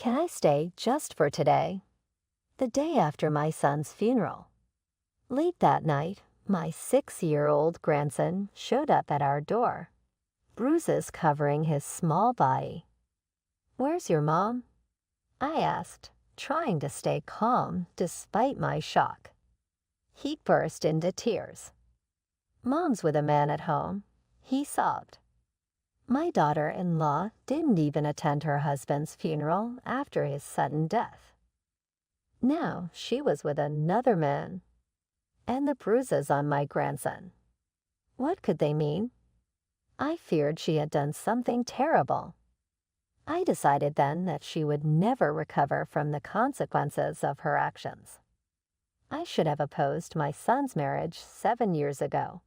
Can I stay just for today? The day after my son's funeral. Late that night, my 6-year-old grandson showed up at our door, bruises covering his small body. "Where's your mom?" I asked, trying to stay calm despite my shock. He burst into tears. "Mom's with a man at home," he sobbed. My daughter-in-law didn't even attend her husband's funeral after his sudden death. Now she was with another man. And the bruises on my grandson. What could they mean? I feared she had done something terrible. I decided then that she would never recover from the consequences of her actions. I should have opposed my son's marriage 7 years ago.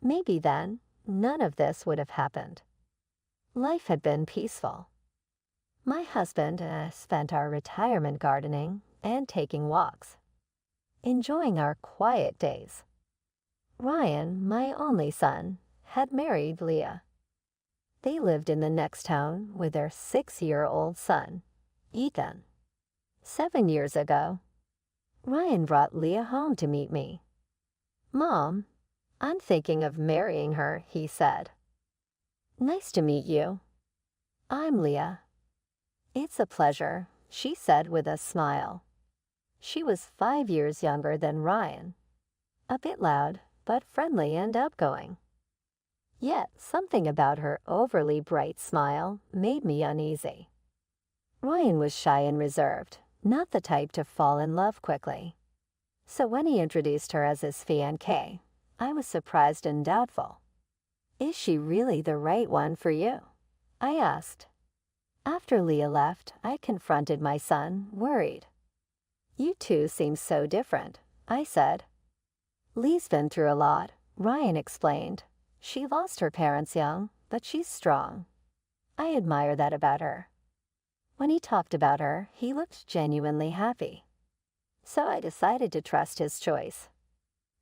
Maybe then, none of this would have happened. Life had been peaceful. My husband spent our retirement gardening and taking walks, enjoying our quiet days. Ryan, my only son, had married Leah. They lived in the next town with their 6-year-old son, Ethan. 7 years ago, Ryan brought Leah home to meet me. "Mom, I'm thinking of marrying her," he said. "Nice to meet you. I'm Leah." "It's a pleasure," she said with a smile. She was 5 years younger than Ryan, a bit loud but friendly and outgoing. Yet something about her overly bright smile made me uneasy. Ryan was shy and reserved, not the type to fall in love quickly. So when he introduced her as his fiancée, I was surprised and doubtful. "Is she really the right one for you?" I asked. After Leah left, I confronted my son, worried. "You two seem so different," I said. "Lee's been through a lot," Ryan explained. "She lost her parents young, but she's strong. I admire that about her." When he talked about her, he looked genuinely happy. So I decided to trust his choice.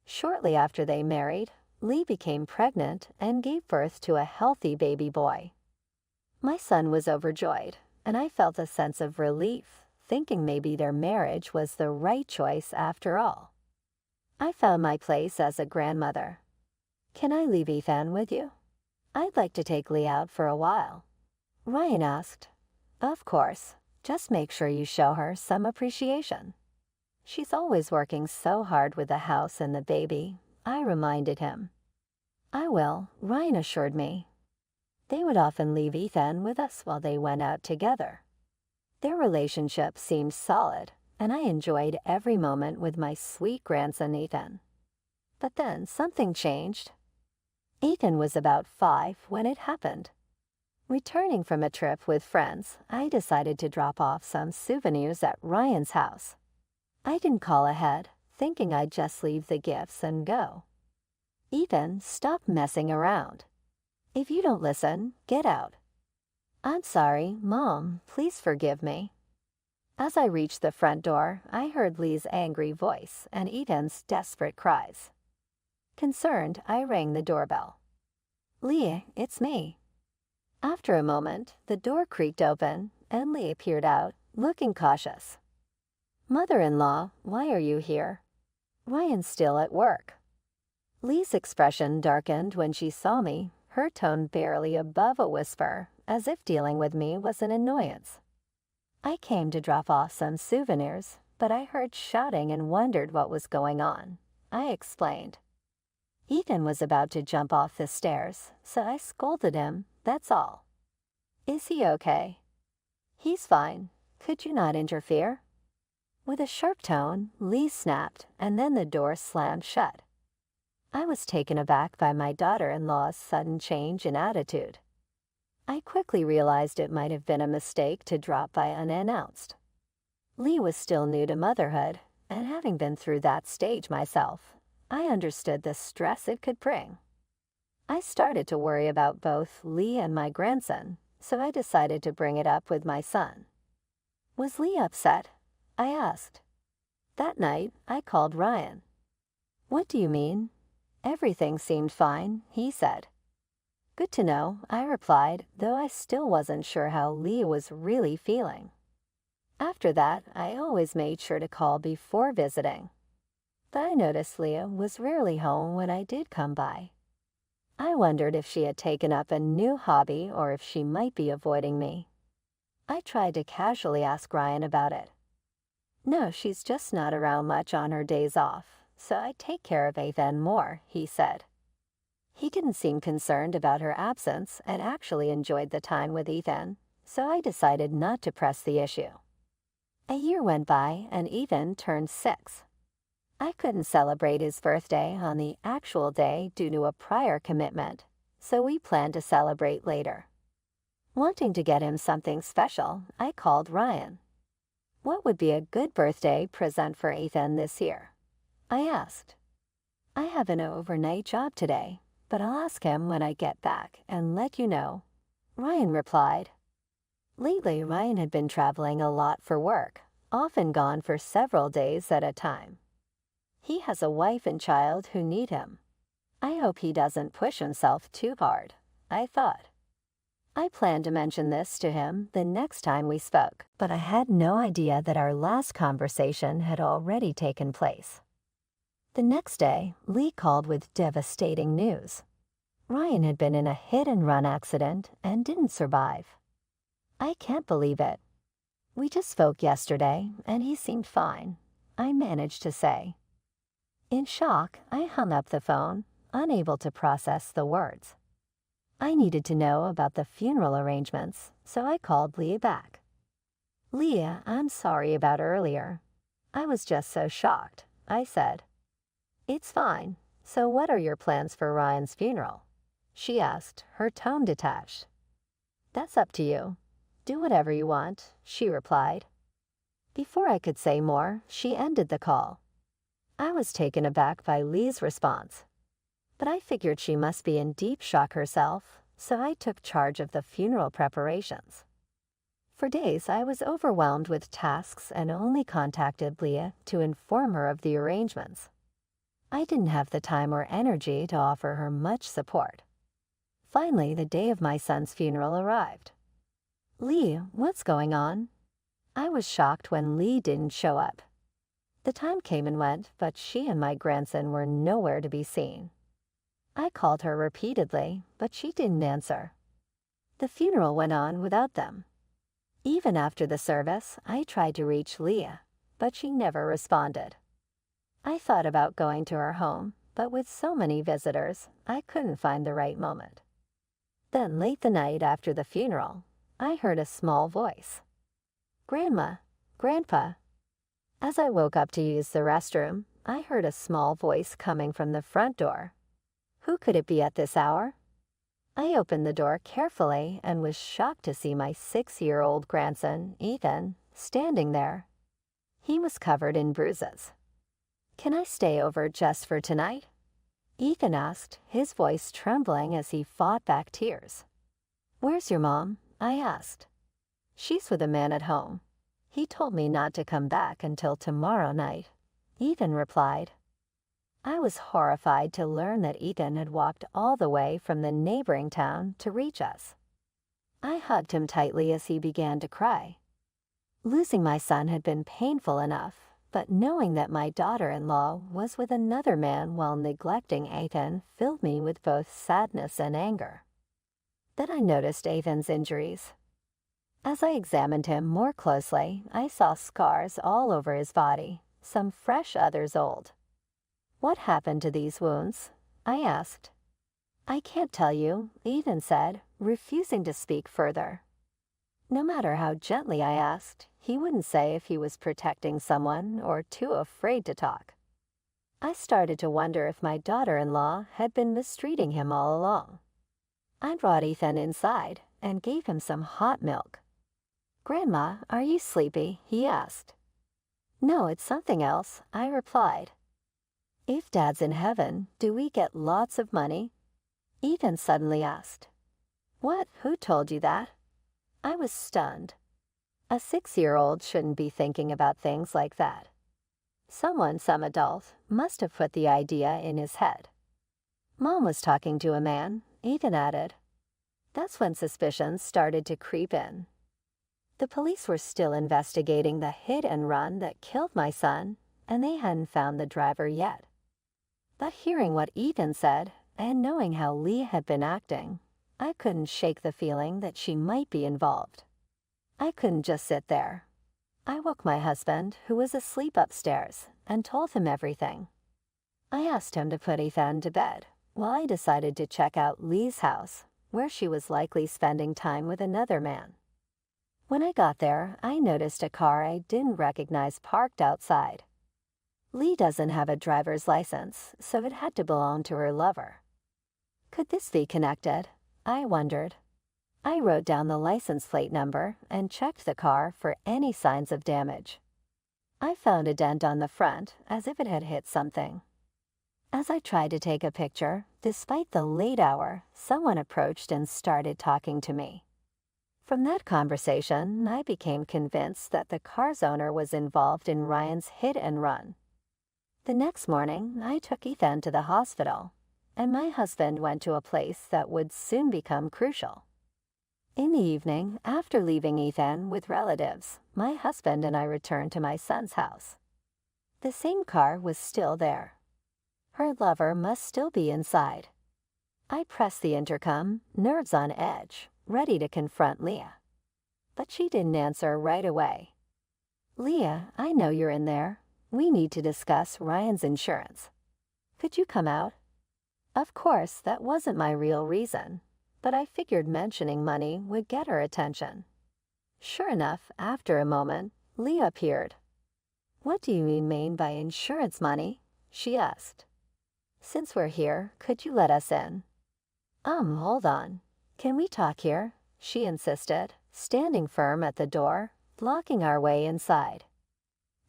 Shortly after they married, Lee became pregnant and gave birth to a healthy baby boy. My son was overjoyed, and I felt a sense of relief, thinking maybe their marriage was the right choice after all. I found my place as a grandmother. "Can I leave Ethan with you? I'd like to take Lee out for a while," Ryan asked. "Of course. Just make sure you show her some appreciation. She's always working so hard with the house and the baby," I reminded him. "I will," Ryan assured me. They would often leave Ethan with us while they went out together. Their relationship seemed solid, and I enjoyed every moment with my sweet grandson Ethan. But then something changed. Ethan was about 5 when it happened. Returning from a trip with friends, I decided to drop off some souvenirs at Ryan's house. I didn't call ahead, thinking I'd just leave the gifts and go. "Ethan, stop messing around. If you don't listen, get out." "I'm sorry, Mom, please forgive me." As I reached the front door, I heard Lee's angry voice and Ethan's desperate cries. Concerned, I rang the doorbell. "Lee, it's me." After a moment, the door creaked open and Lee appeared out, looking cautious. "Mother-in-law, why are you here? Ryan's still at work." Lee's expression darkened when she saw me, her tone barely above a whisper, as if dealing with me was an annoyance. "I came to drop off some souvenirs, but I heard shouting and wondered what was going on," I explained. "Ethan was about to jump off the stairs, so I scolded him, that's all." "Is he okay?" "He's fine. Could you not interfere?" With a sharp tone, Lee snapped, and then the door slammed shut. I was taken aback by my daughter-in-law's sudden change in attitude. I quickly realized it might have been a mistake to drop by unannounced. Lee was still new to motherhood, and having been through that stage myself, I understood the stress it could bring. I started to worry about both Lee and my grandson, so I decided to bring it up with my son. "Was Lee upset?" I asked. That night, I called Ryan. "What do you mean?" "Everything seemed fine," he said. "Good to know," I replied, though I still wasn't sure how Lee was really feeling. After that, I always made sure to call before visiting. But I noticed Leah was rarely home when I did come by. I wondered if she had taken up a new hobby or if she might be avoiding me. I tried to casually ask Ryan about it. No, she's just not around much on her days off, so I take care of Ethan more, he said. He didn't seem concerned about her absence and actually enjoyed the time with Ethan, so I decided not to press the issue. A year went by and Ethan turned 6. I couldn't celebrate his birthday on the actual day due to a prior commitment, so we planned to celebrate later. Wanting to get him something special, I called Ryan. What would be a good birthday present for Ethan this year? I asked. I have an overnight job today, but I'll ask him when I get back and let you know, Ryan replied. Lately, Ryan had been traveling a lot for work, often gone for several days at a time. He has a wife and child who need him. I hope he doesn't push himself too hard, I thought. I planned to mention this to him the next time we spoke, but I had no idea that our last conversation had already taken place. The next day, Lee called with devastating news. Ryan had been in a hit-and-run accident and didn't survive. I can't believe it. We just spoke yesterday, and he seemed fine, I managed to say. In shock, I hung up the phone, unable to process the words. I needed to know about the funeral arrangements, so I called Leah back. Leah, I'm sorry about earlier. I was just so shocked, I said. It's fine. So what are your plans for Ryan's funeral? She asked, her tone detached. That's up to you. Do whatever you want, she replied. Before I could say more, she ended the call. I was taken aback by Lee's response. But I figured she must be in deep shock herself, so I took charge of the funeral preparations. For days, I was overwhelmed with tasks and only contacted Leah to inform her of the arrangements. I didn't have the time or energy to offer her much support. Finally, the day of my son's funeral arrived. Lee, what's going on? I was shocked when Lee didn't show up. The time came and went, but she and my grandson were nowhere to be seen. I called her repeatedly, but she didn't answer. The funeral went on without them. Even after the service, I tried to reach Leah, but she never responded. I thought about going to her home, but with so many visitors, I couldn't find the right moment. Then late the night after the funeral, I heard a small voice. Grandma, Grandpa. As I woke up to use the restroom, I heard a small voice coming from the front door. Who could it be at this hour? I opened the door carefully and was shocked to see my 6-year-old grandson, Ethan, standing there. He was covered in bruises. Can I stay over just for tonight? Ethan asked, his voice trembling as he fought back tears. Where's your mom? I asked. She's with a man at home. He told me not to come back until tomorrow night, Ethan replied. I was horrified to learn that Ethan had walked all the way from the neighboring town to reach us. I hugged him tightly as he began to cry. Losing my son had been painful enough, but knowing that my daughter-in-law was with another man while neglecting Ethan filled me with both sadness and anger. Then I noticed Ethan's injuries. As I examined him more closely, I saw scars all over his body, some fresh, others old. What happened to these wounds? I asked. I can't tell you, Ethan said, refusing to speak further. No matter how gently I asked, he wouldn't say if he was protecting someone or too afraid to talk. I started to wonder if my daughter-in-law had been mistreating him all along. I brought Ethan inside and gave him some hot milk. Grandma, are you sleepy? He asked. No, it's something else, I replied. If Dad's in heaven, do we get lots of money? Ethan suddenly asked. What? Who told you that? I was stunned. A 6-year-old shouldn't be thinking about things like that. Some adult, must have put the idea in his head. Mom was talking to a man, Ethan added. That's when suspicions started to creep in. The police were still investigating the hit and run that killed my son, and they hadn't found the driver yet. But hearing what Ethan said, and knowing how Leah had been acting, I couldn't shake the feeling that she might be involved. I couldn't just sit there. I woke my husband, who was asleep upstairs, and told him everything. I asked him to put Ethan to bed, while I decided to check out Lee's house, where she was likely spending time with another man. When I got there, I noticed a car I didn't recognize parked outside. Lee doesn't have a driver's license, so it had to belong to her lover. Could this be connected? I wondered. I wrote down the license plate number and checked the car for any signs of damage. I found a dent on the front, as if it had hit something. As I tried to take a picture, despite the late hour, someone approached and started talking to me. From that conversation, I became convinced that the car's owner was involved in Ryan's hit and run. The next morning, I took Ethan to the hospital, and my husband went to a place that would soon become crucial. In the evening, after leaving Ethan with relatives, my husband and I returned to my son's house. The same car was still there. Her lover must still be inside. I pressed the intercom, nerves on edge, ready to confront Leah. But she didn't answer right away. "Leah, I know you're in there. We need to discuss Ryan's insurance. Could you come out?" Of course, that wasn't my real reason, but I figured mentioning money would get her attention. Sure enough, after a moment, Leah appeared. "What do you mean by insurance money?" she asked. "Since we're here, could you let us in?" Hold on. Can we talk here?" she insisted, standing firm at the door, blocking our way inside.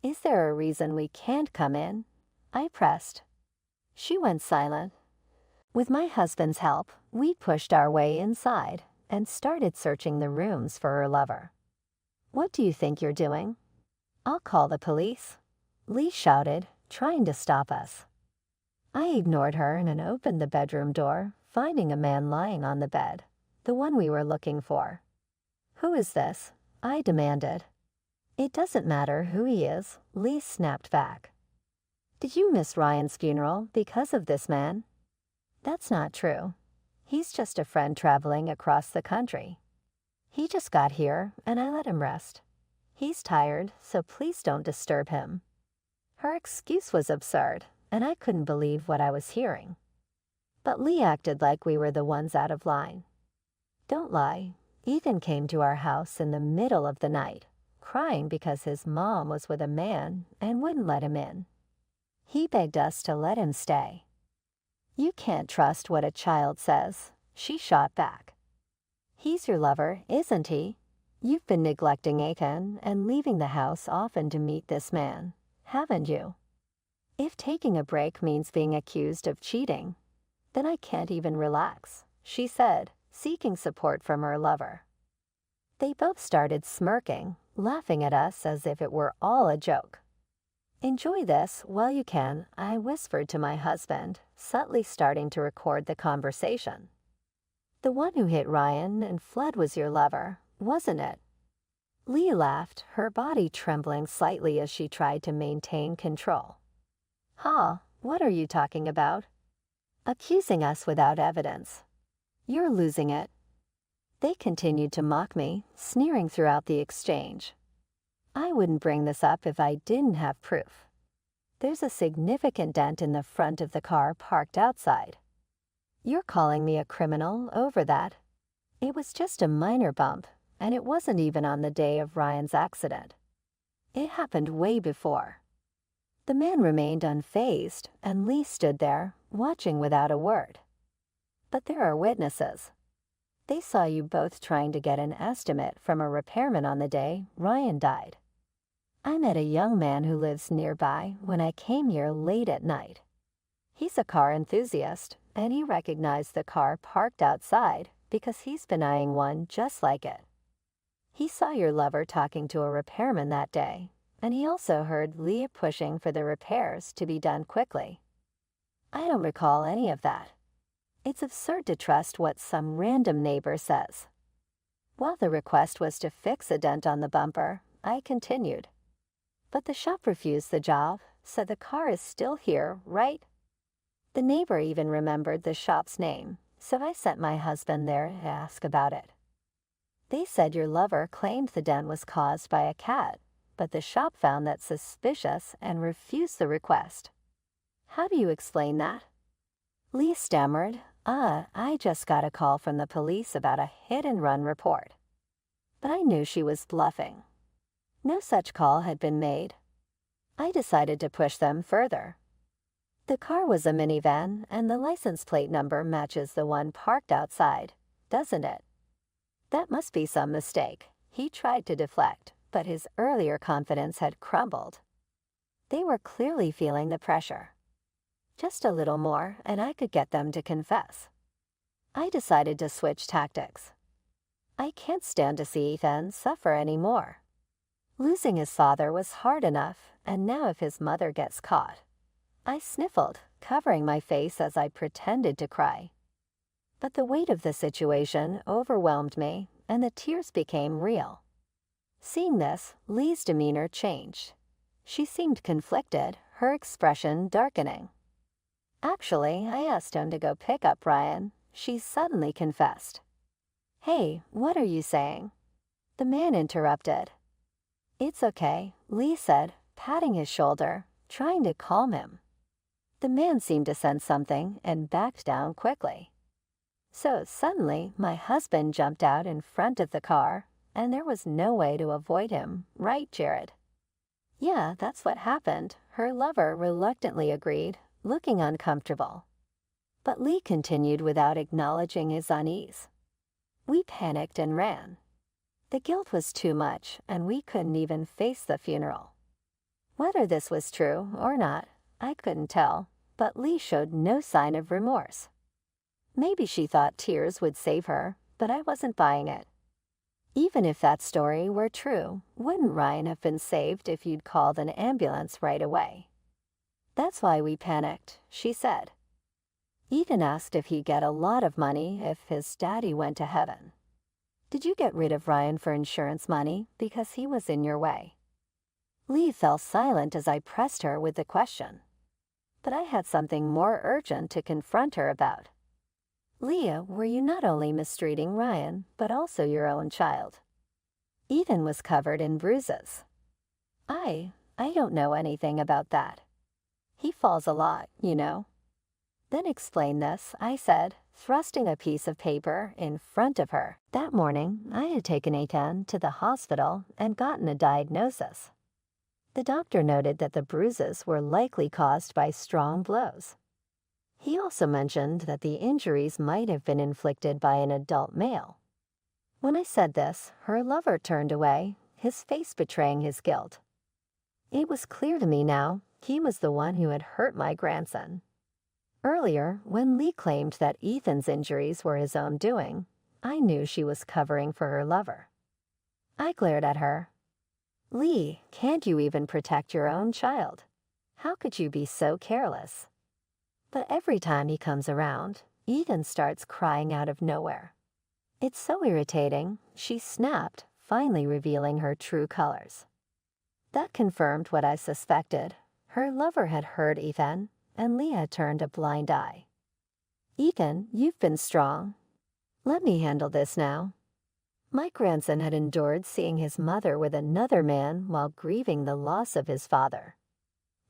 "Is there a reason we can't come in?" I pressed. She went silent. With my husband's help, we pushed our way inside and started searching the rooms for her lover. "What do you think you're doing?" "I'll call the police," Lee shouted, trying to stop us. I ignored her and opened the bedroom door, finding a man lying on the bed, the one we were looking for. "Who is this?" I demanded. "It doesn't matter who he is," Lee snapped back. "Did you miss Ryan's funeral because of this man?" "That's not true. He's just a friend traveling across the country. He just got here, and I let him rest. He's tired, so please don't disturb him." Her excuse was absurd, and I couldn't believe what I was hearing. But Lee acted like we were the ones out of line. "Don't lie. Ethan came to our house in the middle of the night, crying because his mom was with a man and wouldn't let him in. He begged us to let him stay." "You can't trust what a child says," she shot back. "He's your lover, isn't he? You've been neglecting Ethan and leaving the house often to meet this man, haven't you? If taking a break means being accused of cheating, then I can't even relax," she said, seeking support from her lover. They both started smirking, laughing at us as if it were all a joke. "Enjoy this while you can," I whispered to my husband, subtly starting to record the conversation. "The one who hit Ryan and fled was your lover, wasn't it?" Lee laughed, her body trembling slightly as she tried to maintain control. "Ha, what are you talking about?" "Accusing us without evidence. You're losing it." They continued to mock me, sneering throughout the exchange. I wouldn't bring this up if I didn't have proof. There's a significant dent in the front of the car parked outside. "You're calling me a criminal over that. It was just a minor bump, and it wasn't even on the day of Ryan's accident. It happened way before." The man remained unfazed, and Lee stood there, watching without a word. "But there are witnesses. They saw you both trying to get an estimate from a repairman on the day Ryan died. I met a young man who lives nearby when I came here late at night. He's a car enthusiast, and he recognized the car parked outside because he's been eyeing one just like it. He saw your lover talking to a repairman that day, and he also heard Leah pushing for the repairs to be done quickly. I don't recall any of that. It's absurd to trust what some random neighbor says." While the request was to fix a dent on the bumper, I continued. But the shop refused the job, so the car is still here, right? The neighbor even remembered the shop's name, so I sent my husband there to ask about it. They said your lover claimed the dent was caused by a cat, but the shop found that suspicious and refused the request. How do you explain that? Lee stammered, I just got a call from the police about a hit-and-run report. But I knew she was bluffing. No such call had been made. I decided to push them further. The car was a minivan, and the license plate number matches the one parked outside, doesn't it? That must be some mistake. He tried to deflect, but his earlier confidence had crumbled. They were clearly feeling the pressure. Just a little more, and I could get them to confess. I decided to switch tactics. I can't stand to see Ethan suffer anymore. Losing his father was hard enough, and now if his mother gets caught. I sniffled, covering my face as I pretended to cry. But the weight of the situation overwhelmed me, and the tears became real. Seeing this, Lee's demeanor changed. She seemed conflicted, her expression darkening. Actually, I asked him to go pick up Ryan. She suddenly confessed. Hey, what are you saying? The man interrupted. It's okay, Lee said, patting his shoulder, trying to calm him. The man seemed to sense something and backed down quickly. So suddenly, my husband jumped out in front of the car, and there was no way to avoid him, right, Jared? Yeah, that's what happened, her lover reluctantly agreed, looking uncomfortable. But Lee continued without acknowledging his unease. We panicked and ran. The guilt was too much, and we couldn't even face the funeral. Whether this was true or not, I couldn't tell, but Lee showed no sign of remorse. Maybe she thought tears would save her, but I wasn't buying it. Even if that story were true, wouldn't Ryan have been saved if you'd called an ambulance right away? That's why we panicked, she said. Ethan asked if he'd get a lot of money if his daddy went to heaven. Did you get rid of Ryan for insurance money because he was in your way? Lee fell silent as I pressed her with the question. But I had something more urgent to confront her about. Leah, were you not only mistreating Ryan, but also your own child? Ethan was covered in bruises. I don't know anything about that. He falls a lot, you know. Then explain this, I said, thrusting a piece of paper in front of her. That morning, I had taken Ethan to the hospital and gotten a diagnosis. The doctor noted that the bruises were likely caused by strong blows. He also mentioned that the injuries might have been inflicted by an adult male. When I said this, her lover turned away, his face betraying his guilt. It was clear to me now he was the one who had hurt my grandson. Earlier, when Lee claimed that Ethan's injuries were his own doing, I knew she was covering for her lover. I glared at her. Lee, can't you even protect your own child? How could you be so careless? But every time he comes around, Ethan starts crying out of nowhere. It's so irritating, she snapped, finally revealing her true colors. That confirmed what I suspected. Her lover had hurt Ethan, and Leah turned a blind eye. Ethan, you've been strong. Let me handle this now. My grandson had endured seeing his mother with another man while grieving the loss of his father.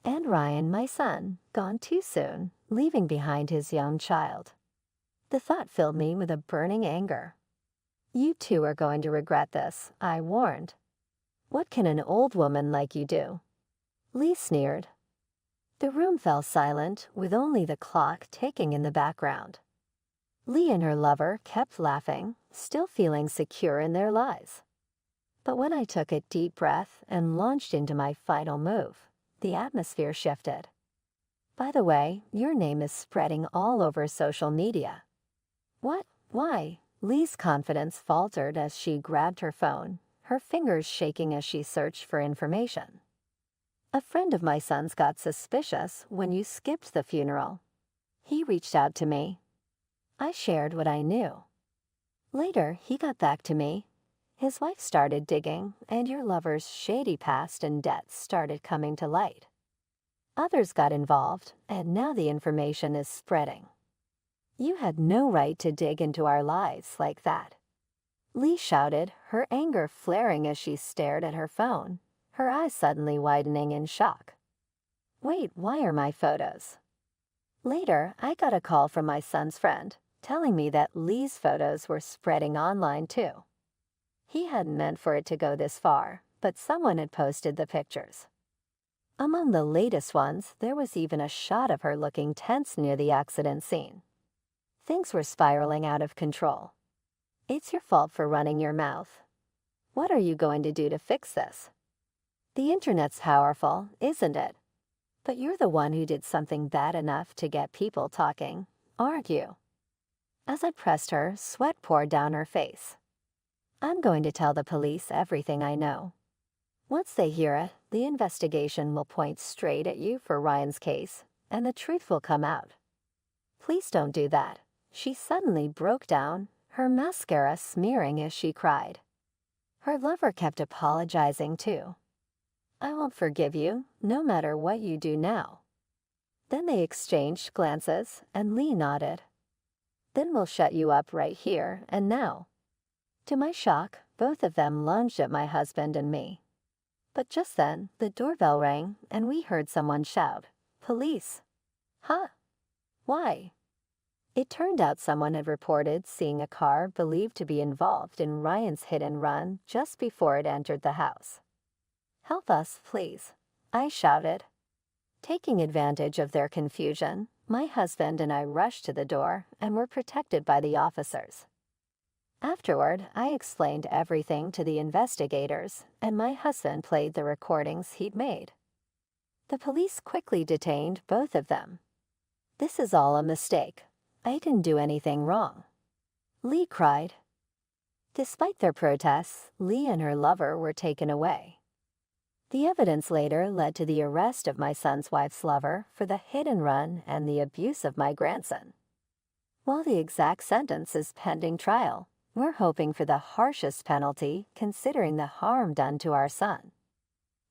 And Ryan, my son, gone too soon, leaving behind his young child. The thought filled me with a burning anger. You two are going to regret this, I warned. What can an old woman like you do? Lee sneered. The room fell silent, with only the clock ticking in the background. Lee and her lover kept laughing, still feeling secure in their lies. But when I took a deep breath and launched into my final move, the atmosphere shifted. By the way, your name is spreading all over social media. What? Why? Lee's confidence faltered as she grabbed her phone, her fingers shaking as she searched for information. A friend of my son's got suspicious when you skipped the funeral. He reached out to me. I shared what I knew. Later, he got back to me, His wife started digging, and your lover's shady past and debts started coming to light. Others got involved, and now the information is spreading. You had no right to dig into our lives like that. Lee shouted, her anger flaring as she stared at her phone, her eyes suddenly widening in shock. Wait, why are my photos? Later, I got a call from my son's friend, telling me that Lee's photos were spreading online too. He hadn't meant for it to go this far, but someone had posted the pictures. Among the latest ones, there was even a shot of her looking tense near the accident scene. Things were spiraling out of control. It's your fault for running your mouth. What are you going to do to fix this? The internet's powerful, isn't it? But you're the one who did something bad enough to get people talking, aren't you? As I pressed her, sweat poured down her face. I'm going to tell the police everything I know. Once they hear it, the investigation will point straight at you for Ryan's case, and the truth will come out. Please don't do that. She suddenly broke down, her mascara smearing as she cried. Her lover kept apologizing too. I won't forgive you, no matter what you do now. Then they exchanged glances, and Lee nodded. Then we'll shut you up right here and now. To my shock, both of them lunged at my husband and me. But just then, the doorbell rang, and we heard someone shout, "Police!" Huh? Why? It turned out someone had reported seeing a car believed to be involved in Ryan's hit and run just before it entered the house. Help us, please, I shouted. Taking advantage of their confusion, my husband and I rushed to the door and were protected by the officers. Afterward, I explained everything to the investigators, and my husband played the recordings he'd made. The police quickly detained both of them. This is all a mistake. I didn't do anything wrong. Lee cried. Despite their protests, Lee and her lover were taken away. The evidence later led to the arrest of my son's wife's lover for the hit and run and the abuse of my grandson. While the exact sentence is pending trial, we're hoping for the harshest penalty considering the harm done to our son.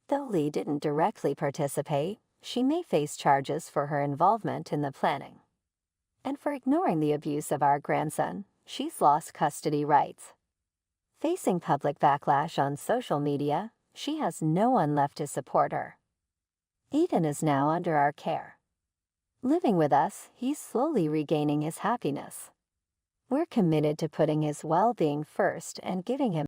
Though Lee didn't directly participate, she may face charges for her involvement in the planning. And for ignoring the abuse of our grandson, she's lost custody rights. Facing public backlash on social media, she has no one left to support her. Eden is now under our care. Living with us, he's slowly regaining his happiness. We're committed to putting his well-being first and giving him